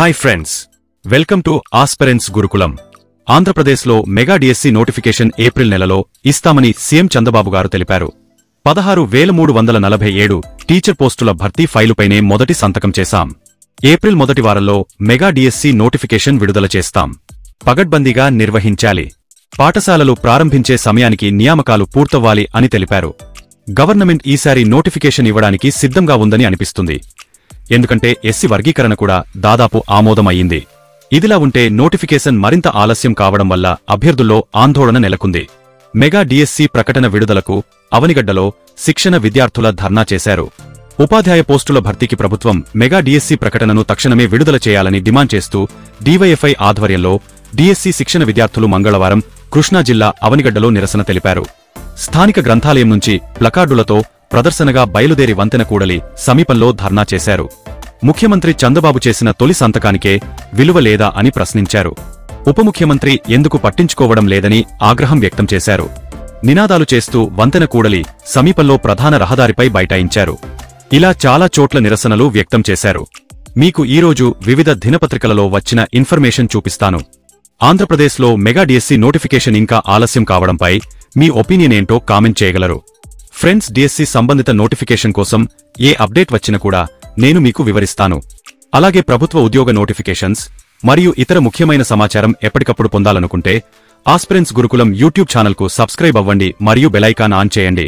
Hi friends, welcome to aspirants Gurukulam. ఆంధ్రప్రదేశ్లో mega DSC notification April నెలలో ఇస్తామని సీఎం చంద్రబాబు గారు తెలిపారు. 16,347 టీచర్ పోస్టుల భర్తీ ఫైలుపైనే మొదటి సంతకం చేశాం. ఏప్రిల్ మొదటి వారంలో మెగా డిఎస్సి నోటిఫికేషన్ విడుదల చేస్తాం. పగడ్బందీగా నిర్వహించాలి. పాఠశాలలు ప్రారంభించే సమయానికి నియామకాలు పూర్తవ్వాలి అని తెలిపారు. గవర్నమెంట్ ఈసారి నోటిఫికేషన్ ఇవ్వడానికి సిద్ధంగా ఉందని అనిపిస్తుంది. ఎందుకంటే ఎస్సీ వర్గీకరణ కూడా దాదాపు ఆమోదమయ్యింది. ఇదిలా ఉంటే నోటిఫికేషన్ మరింత ఆలస్యం కావడం వల్ల అభ్యర్థుల్లో ఆందోళన నెలకొంది. మెగా డిఎస్సి ప్రకటన విడుదలకు అవనిగడ్డలో శిక్షణ విద్యార్థుల ధర్నా చేశారు. ఉపాధ్యాయ పోస్టుల భర్తీకి ప్రభుత్వం మెగా డిఎస్సి ప్రకటనను తక్షణమే విడుదల చేయాలని డిమాండ్ చేస్తూ డీవైఎఫ్ఐ ఆధ్వర్యంలో డిఎస్సి శిక్షణ విద్యార్థులు మంగళవారం కృష్ణా జిల్లా అవనిగడ్డలో నిరసన తెలిపారు. స్థానిక గ్రంథాలయం నుంచి ప్లకార్డులతో ప్రదర్శనగా బయలుదేరి వంతెన కూడలి సమీపంలో ధర్నా చేశారు. ముఖ్యమంత్రి చంద్రబాబు చేసిన తొలి సంతకానికే విలువ లేదా అని ప్రశ్నించారు. ఉప ముఖ్యమంత్రి ఎందుకు పట్టించుకోవడం లేదని ఆగ్రహం వ్యక్తం చేశారు. నినాదాలు చేస్తూ వంతెన కూడలి సమీపంలో ప్రధాన రహదారిపై బైఠాయించారు. ఇలా చాలా చోట్ల నిరసనలు వ్యక్తం చేశారు. మీకు ఈరోజు వివిధ దినపత్రికలలో వచ్చిన ఇన్ఫర్మేషన్ చూపిస్తాను. ఆంధ్రప్రదేశ్లో మెగా డిఎస్సి నోటిఫికేషన్ ఇంకా ఆలస్యం కావడంపై మీ ఒపీనియన్ ఏంటో కామెంట్ చేయగలరు. ఫ్రెండ్స్, డిఎస్సి సంబంధిత నోటిఫికేషన్ కోసం ఏ అప్డేట్ వచ్చినా కూడా నేను మీకు వివరిస్తాను. అలాగే ప్రభుత్వ ఉద్యోగ నోటిఫికేషన్స్ మరియు ఇతర ముఖ్యమైన సమాచారం ఎప్పటికప్పుడు పొందాలనుకుంటే ఆస్పిరెంట్స్ గురుకులం యూట్యూబ్ ఛానల్కు సబ్స్క్రైబ్ అవ్వండి మరియు బెల్ ఐకాన్ ఆన్ చేయండి.